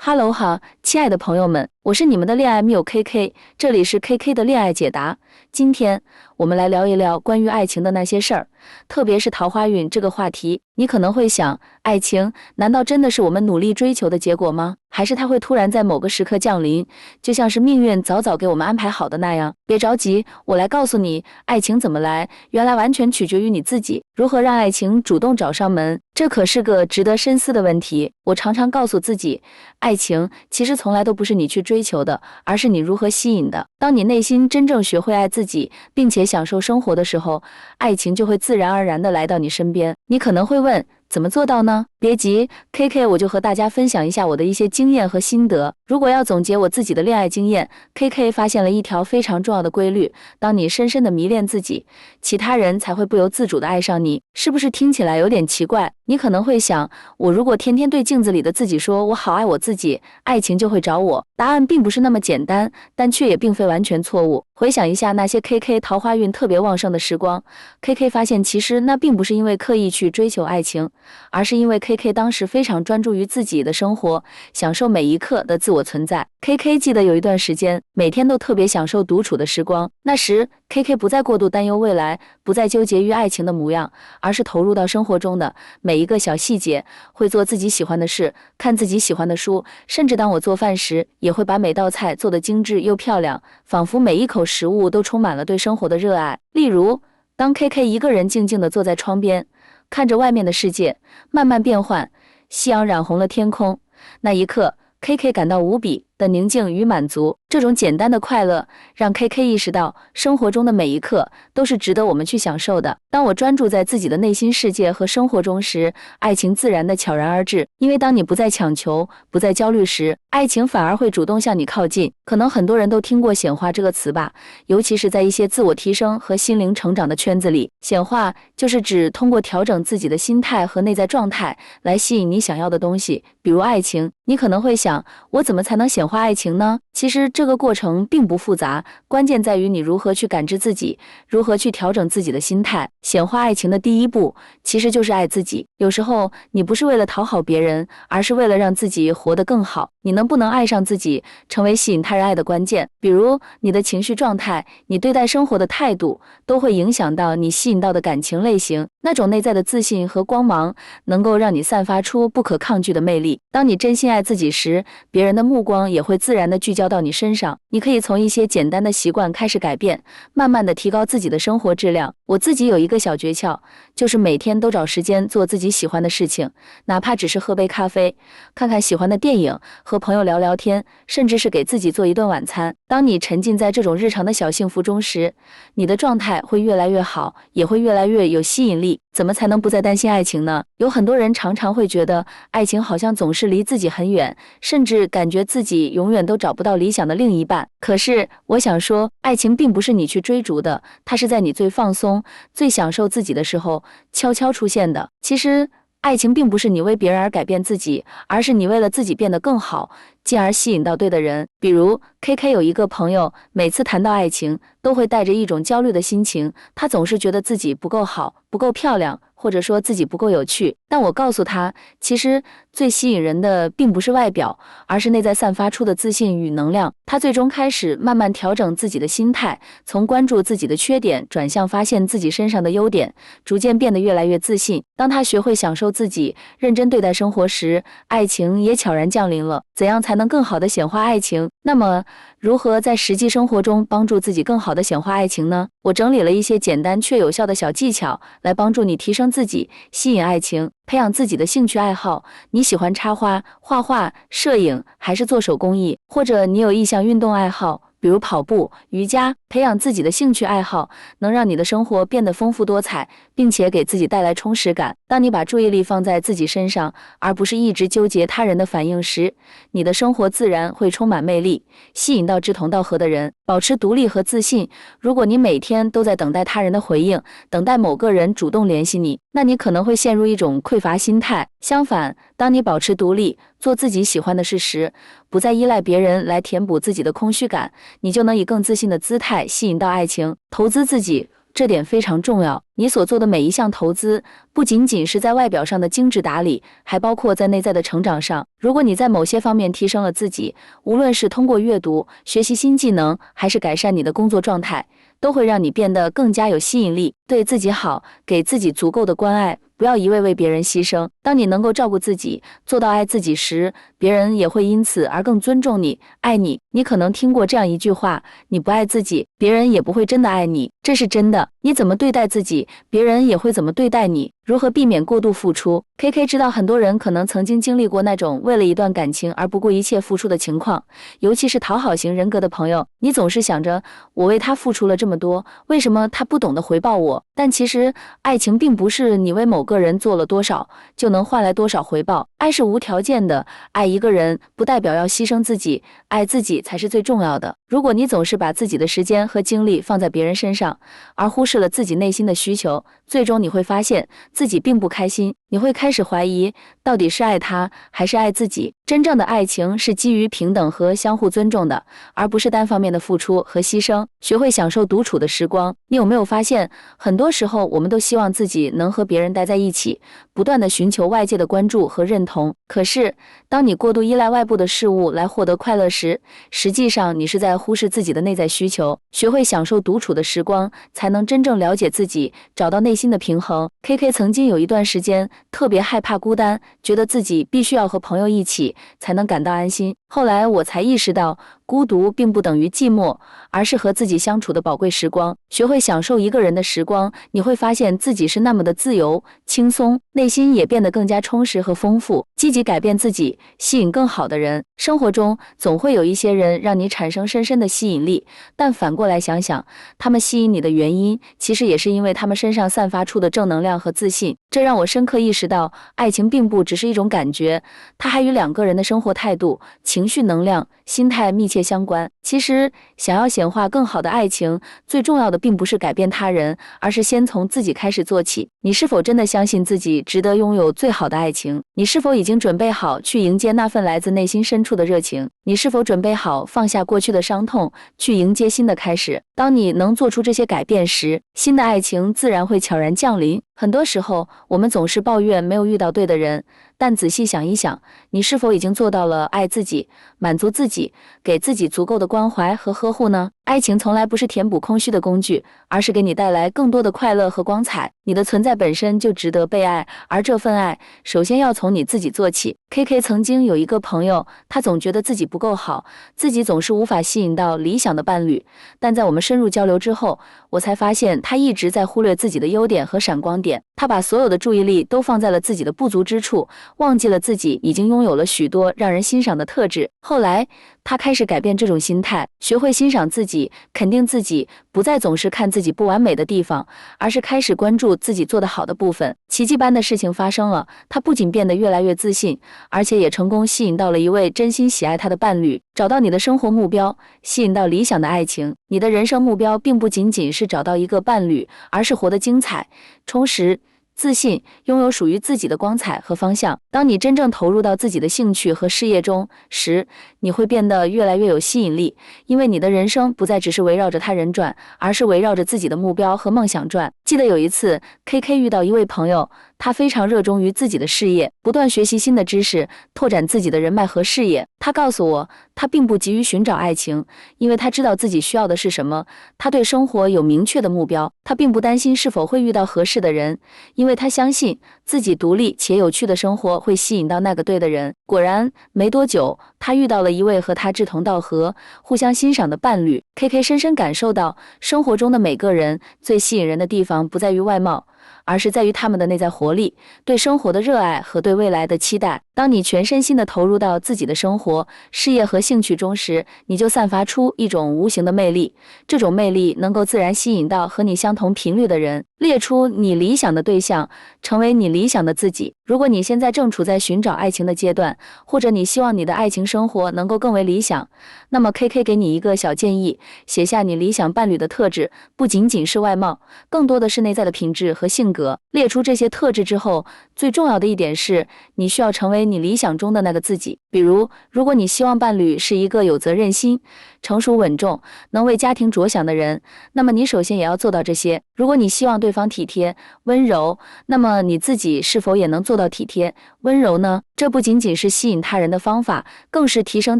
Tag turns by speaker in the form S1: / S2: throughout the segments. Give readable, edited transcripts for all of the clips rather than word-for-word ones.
S1: Hello 哈，亲爱的朋友们，我是你们的恋爱密友 KK，这里是 KK 的恋爱解答。今天我们来聊一聊关于爱情的那些事儿，特别是桃花运这个话题。你可能会想，爱情难道真的是我们努力追求的结果吗？还是它会突然在某个时刻降临，就像是命运早早给我们安排好的那样？别着急，我来告诉你，爱情怎么来，原来完全取决于你自己。如何让爱情主动找上门，这可是个值得深思的问题。我常常告诉自己，爱情其实从来都不是你去追求的，而是你如何吸引的。当你内心真正学会爱自己，并且享受生活的时候，爱情就会自然而然地来到你身边。你可能会问，怎么做到呢？别急 ，KK 我就和大家分享一下我的一些经验和心得。如果要总结我自己的恋爱经验 ，KK 发现了一条非常重要的规律：当你深深的迷恋自己，其他人才会不由自主的爱上你。是不是听起来有点奇怪？你可能会想，我如果天天对镜子里的自己说我好爱我自己，爱情就会找我。答案并不是那么简单，但却也并非完全错误。回想一下那些 KK 桃花运特别旺盛的时光 ，KK 发现其实那并不是因为刻意去追求爱情，而是因为 KK 当时非常专注于自己的生活，享受每一刻的自我存在。KK 记得有一段时间，每天都特别享受独处的时光。那时 KK 不再过度担忧未来，不再纠结于爱情的模样，而是投入到生活中的每一个小细节，会做自己喜欢的事，看自己喜欢的书，甚至当我做饭时，也会把每道菜做得精致又漂亮，仿佛每一口食物都充满了对生活的热爱。例如，当 KK 一个人静静地坐在窗边，看着外面的世界慢慢变换，夕阳染红了天空，那一刻 KK 感到无比的宁静与满足。这种简单的快乐让 KK 意识到生活中的每一刻都是值得我们去享受的。当我专注在自己的内心世界和生活中时，爱情自然的悄然而至。因为当你不再强求，不再焦虑时，爱情反而会主动向你靠近。可能很多人都听过显化这个词吧，尤其是在一些自我提升和心灵成长的圈子里。显化就是指通过调整自己的心态和内在状态来吸引你想要的东西，比如爱情。你可能会想，我怎么才能显化爱情呢？其实这个过程并不复杂，关键在于你如何去感知自己，如何去调整自己的心态。显化爱情的第一步，其实就是爱自己。有时候你不是为了讨好别人，而是为了让自己活得更好。你能不能爱上自己，成为吸引他人爱的关键。比如你的情绪状态，你对待生活的态度，都会影响到你吸引到的感情类型。那种内在的自信和光芒，能够让你散发出不可抗拒的魅力。当你真心爱自己时，别人的目光也会自然地聚焦到你身上。你可以从一些简单的习惯开始改变，慢慢地提高自己的生活质量。我自己有一个小诀窍，就是每天都找时间做自己喜欢的事情，哪怕只是喝杯咖啡，看看喜欢的电影，和朋友聊聊天，甚至是给自己做一顿晚餐。当你沉浸在这种日常的小幸福中时，你的状态会越来越好，也会越来越有吸引力。怎么才能不再担心爱情呢？有很多人常常会觉得爱情好像总是离自己很远，甚至感觉自己永远都找不到理想的另一半。可是我想说，爱情并不是你去追逐的，它是在你最放松、最享受自己的时候悄悄出现的。其实爱情并不是你为别人而改变自己，而是你为了自己变得更好，进而吸引到对的人。比如 KK 有一个朋友，每次谈到爱情都会带着一种焦虑的心情，他总是觉得自己不够好，不够漂亮，或者说自己不够有趣。但我告诉他，其实最吸引人的并不是外表，而是内在散发出的自信与能量。他最终开始慢慢调整自己的心态，从关注自己的缺点转向发现自己身上的优点，逐渐变得越来越自信。当他学会享受自己，认真对待生活时，爱情也悄然降临了。怎样才能更好的显化爱情？那么如何在实际生活中帮助自己更好的显化爱情呢？我整理了一些简单却有效的小技巧，来帮助你提升自己，吸引爱情，培养自己的兴趣爱好。你喜欢插花、画画、摄影，还是做手工艺？或者你有一项运动爱好，比如跑步、瑜伽。培养自己的兴趣爱好，能让你的生活变得丰富多彩，并且给自己带来充实感。当你把注意力放在自己身上，而不是一直纠结他人的反应时，你的生活自然会充满魅力，吸引到志同道合的人。保持独立和自信。如果你每天都在等待他人的回应，等待某个人主动联系你，那你可能会陷入一种匮乏心态。相反，当你保持独立，做自己喜欢的事时，不再依赖别人来填补自己的空虚感，你就能以更自信的姿态吸引到爱情。投资自己，这点非常重要。你所做的每一项投资，不仅仅是在外表上的精致打理，还包括在内在的成长上。如果你在某些方面提升了自己，无论是通过阅读、学习新技能，还是改善你的工作状态，都会让你变得更加有吸引力。对自己好，给自己足够的关爱，不要一味为别人牺牲。当你能够照顾自己，做到爱自己时，别人也会因此而更尊重你、爱你。你可能听过这样一句话：你不爱自己，别人也不会真的爱你。这是真的，你怎么对待自己，别人也会怎么对待你。如何避免过度付出？ KK 知道很多人可能曾经经历过那种为了一段感情而不顾一切付出的情况，尤其是讨好型人格的朋友，你总是想着我为他付出了这么多，为什么他不懂得回报我？但其实爱情并不是你为某个人做了多少就能换来多少回报，爱是无条件的，爱一个人不代表要牺牲自己，爱自己才是最重要的。如果你总是把自己的时间和精力放在别人身上，而忽视了自己内心的需求，最终你会发现自己并不开心，你会开始怀疑到底是爱他还是爱自己。真正的爱情是基于平等和相互尊重的，而不是单方面的付出和牺牲。学会享受独处的时光。你有没有发现，很多时候我们都希望自己能和别人待在一起，不断的寻求外界的关注和认同。可是当你过度依赖外部的事物来获得快乐时，实际上你是在忽视自己的内在需求。学会享受独处的时光，才能真正了解自己，找到内心的平衡。 KK 曾经有一段时间特别害怕孤单，觉得自己必须要和朋友一起才能感到安心。后来我才意识到，孤独并不等于寂寞，而是和自己相处的宝贵时光。学会享受一个人的时光，你会发现自己是那么的自由、轻松，内心也变得更加充实和丰富。积极改变自己，吸引更好的人。生活中总会有一些人让你产生深深的吸引力，但反过来想想，他们吸引你的原因，其实也是因为他们身上散发出的正能量和自信。这让我深刻意识到，爱情并不只是一种感觉，它还与两个人的生活态度、情绪能量、心态密切相关。其实，想要显化更好的爱情，最重要的并不是改变他人，而是先从自己开始做起。你是否真的相信自己值得拥有最好的爱情？你是否已经准备好去迎接那份来自内心深处的热情？你是否准备好放下过去的伤痛，去迎接新的开始？当你能做出这些改变时，新的爱情自然会悄然降临。很多时候，我们总是抱怨没有遇到对的人，但仔细想一想，你是否已经做到了爱自己、满足自己，给自己足够的关怀和呵护呢？爱情从来不是填补空虚的工具，而是给你带来更多的快乐和光彩。你的存在本身就值得被爱，而这份爱首先要从你自己做起。KK 曾经有一个朋友，他总觉得自己不够好，自己总是无法吸引到理想的伴侣。但在我们深入交流之后，我才发现他一直在忽略自己的优点和闪光点。他把所有的注意力都放在了自己的不足之处，忘记了自己已经拥有了许多让人欣赏的特质。后来他开始改变这种心态，学会欣赏自己，肯定自己，不再总是看自己不完美的地方，而是开始关注自己做得好的部分。奇迹般的事情发生了，他不仅变得越来越自信，而且也成功吸引到了一位真心喜爱他的伴侣。找到你的生活目标，吸引到理想的爱情。你的人生目标并不仅仅是找到一个伴侣，而是活得精彩、充实、自信，拥有属于自己的光彩和方向。当你真正投入到自己的兴趣和事业中时，你会变得越来越有吸引力，因为你的人生不再只是围绕着他人转，而是围绕着自己的目标和梦想转。记得有一次 KK 遇到一位朋友，他非常热衷于自己的事业，不断学习新的知识，拓展自己的人脉和事业。他告诉我，他并不急于寻找爱情，因为他知道自己需要的是什么。他对生活有明确的目标，他并不担心是否会遇到合适的人，因为他相信自己独立且有趣的生活会吸引到那个对的人。果然，没多久，他遇到了一位和他志同道合、互相欣赏的伴侣。KK 深深感受到，生活中的每个人最吸引人的地方不在于外貌，而是在于他们的内在活力、对生活的热爱和对未来的期待。当你全身心地投入到自己的生活、事业和兴趣中时，你就散发出一种无形的魅力，这种魅力能够自然吸引到和你相同频率的人。列出你理想的对象，成为你理想的自己。如果你现在正处在寻找爱情的阶段，或者你希望你的爱情生活能够更为理想，那么 KK 给你一个小建议，写下你理想伴侣的特质，不仅仅是外貌，更多的是内在的品质和性格。列出这些特质之后，最重要的一点是，你需要成为你理想中的那个自己。比如，如果你希望伴侣是一个有责任心、成熟稳重、能为家庭着想的人，那么你首先也要做到这些。如果你希望对方体贴、温柔，那么你自己是否也能做到体贴、温柔呢？这不仅仅是吸引他人的方法，更是提升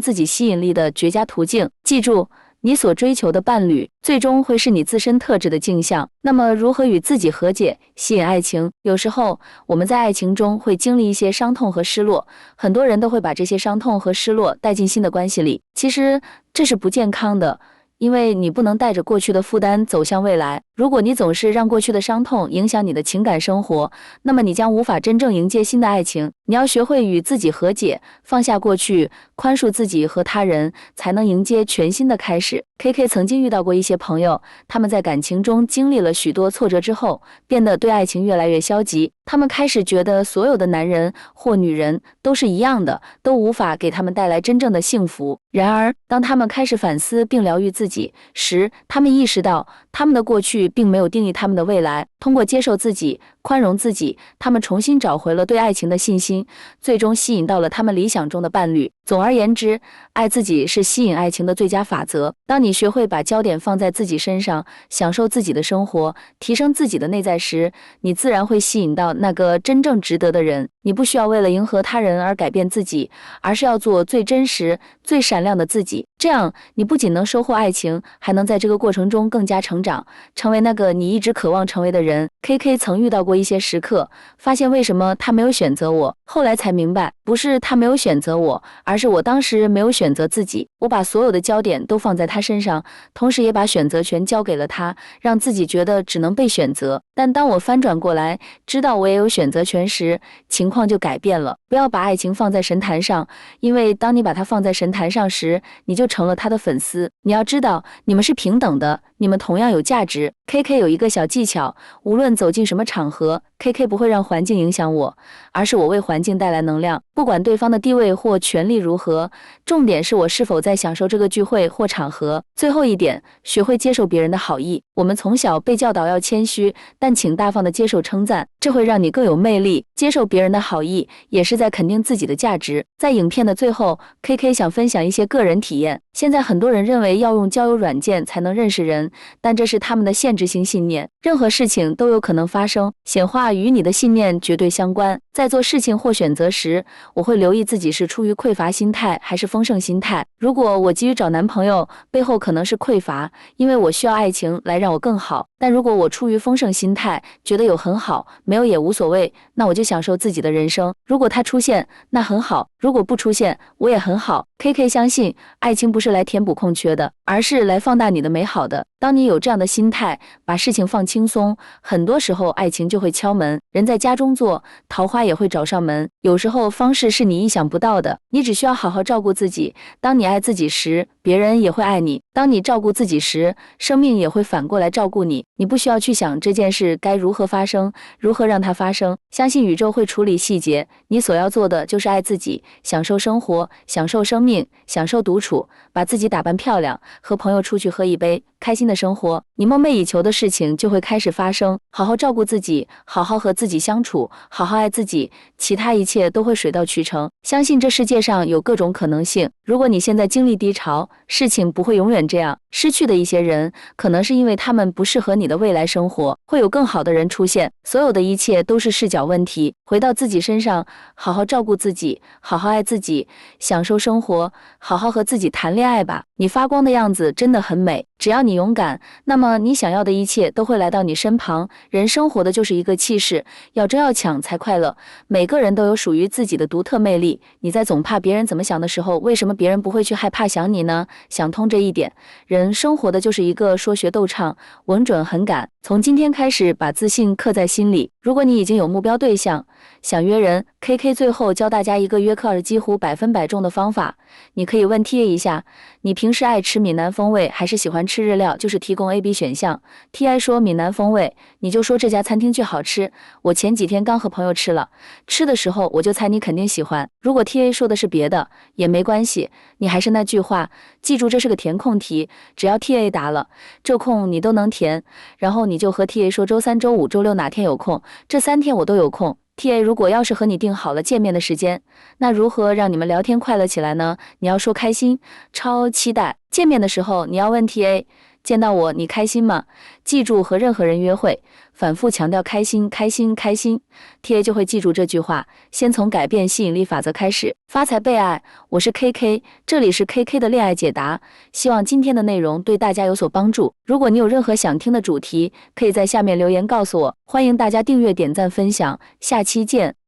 S1: 自己吸引力的绝佳途径。记住，你所追求的伴侣，最终会是你自身特质的镜像。那么，如何与自己和解，吸引爱情？有时候，我们在爱情中会经历一些伤痛和失落，很多人都会把这些伤痛和失落带进新的关系里。其实，这是不健康的。因为你不能带着过去的负担走向未来。如果你总是让过去的伤痛影响你的情感生活，那么你将无法真正迎接新的爱情。你要学会与自己和解，放下过去，宽恕自己和他人，才能迎接全新的开始。KK 曾经遇到过一些朋友，他们在感情中经历了许多挫折之后，变得对爱情越来越消极。他们开始觉得所有的男人或女人都是一样的，都无法给他们带来真正的幸福。然而，当他们开始反思并疗愈自己时，他们意识到他们的过去并没有定义他们的未来。通过接受自己、宽容自己，他们重新找回了对爱情的信心，最终吸引到了他们理想中的伴侣。总而言之，爱自己是吸引爱情的最佳法则。当你学会把焦点放在自己身上，享受自己的生活，提升自己的内在时，你自然会吸引到那个真正值得的人。你不需要为了迎合他人而改变自己，而是要做最真实、最闪亮的自己。这样，你不仅能收获爱情，还能在这个过程中更加成长，成为那个你一直渴望成为的人。KK 曾遇到过一些时刻，发现为什么他没有选择我，后来才明白，不是他没有选择我，而是我当时没有选择自己。我把所有的焦点都放在他身上，同时也把选择权交给了他，让自己觉得只能被选择。但当我翻转过来，知道我也有选择权时，情况就改变了。不要把爱情放在神坛上，因为当你把它放在神坛上时，你就成了他的粉丝。你要知道，你们是平等的，你们同样有价值。KK 有一个小技巧，无论走进什么场合， KK 不会让环境影响我，而是我为环境带来能量。不管对方的地位或权力如何，重点是我是否在享受这个聚会或场合。最后一点，学会接受别人的好意。我们从小被教导要谦虚，但请大方地接受称赞，这会让你更有魅力。接受别人的好意，也是在肯定自己的价值。在影片的最后， KK 想分享一些个人体验。现在很多人认为要用交友软件才能认识人，但这是他们的限制性信念。任何事情都有可能发生，显化与你的信念绝对相关。在做事情或选择时，我会留意自己是出于匮乏心态还是丰盛心态。如果我急于找男朋友，背后可能是匮乏，因为我需要爱情来让我更好。但如果我出于丰盛心态，觉得有很好，没有也无所谓，那我就享受自己的人生。如果它出现，那很好；如果不出现，我也很好。KK 相信，爱情不是来填补空缺的，而是来放大你的美好的。当你有这样的心态，把事情放轻松，很多时候爱情就会敲门。人在家中坐，桃花也会找上门。有时候方式是你意想不到的，你只需要好好照顾自己。当你爱自己时，别人也会爱你；当你照顾自己时，生命也会反过来照顾你。你不需要去想这件事该如何发生，如何让它发生，相信宇宙会处理细节。你所要做的就是爱自己，享受生活，享受生命，享受独处，把自己打扮漂亮，和朋友出去喝一杯，开心的生活。你梦寐以求的事情就会开始发生。好好照顾自己，好好和自己相处，好好爱自己，其他一切都会水到渠成。相信这世界上有各种可能性。如果你现在经历低潮，事情不会永远这样。失去的一些人，可能是因为他们不适合你的未来生活，会有更好的人出现。所有的一切都是视角问题。回到自己身上，好好照顾自己，好好爱自己，享受生活，好好和自己谈恋爱吧。你发光的样子真的很美，只要你勇敢，那么你想要的一切都会来到你身旁。人生活的就是一个气势，要争要抢才快乐。每个人都有属于自己的独特魅力。你在总怕别人怎么想的时候，为什么别人不会去害怕想你呢？想通这一点，人生活的就是一个说学逗唱，稳准狠敢。从今天开始，把自信刻在心里。如果你已经有目标对象，想约人， KK 最后教大家一个约克尔几乎100%中的方法。你可以问 TA 一下，你平时爱吃闽南风味还是喜欢吃日料，就是提供 A、B 选项。 TA 说闽南风味，你就说这家餐厅巨好吃，我前几天刚和朋友吃了，吃的时候我就猜你肯定喜欢。如果 TA 说的是别的也没关系，你还是那句话，记住这是个填空题，只要 TA 答了，这空你都能填，然后你就和 TA 说周三、周五、周六哪天有空，这3天我都有空。TA 如果要是和你定好了见面的时间，那如何让你们聊天快乐起来呢？你要说开心，超期待。见面的时候，你要问 TA， 见到我你开心吗？记住和任何人约会，反复强调开心，开心，开心。TA 就会记住这句话。先从改变吸引力法则开始，发财被爱。我是 KK， 这里是 KK 的恋爱解答。希望今天的内容对大家有所帮助。如果你有任何想听的主题，可以在下面留言告诉我。欢迎大家订阅、点赞、分享。下期见。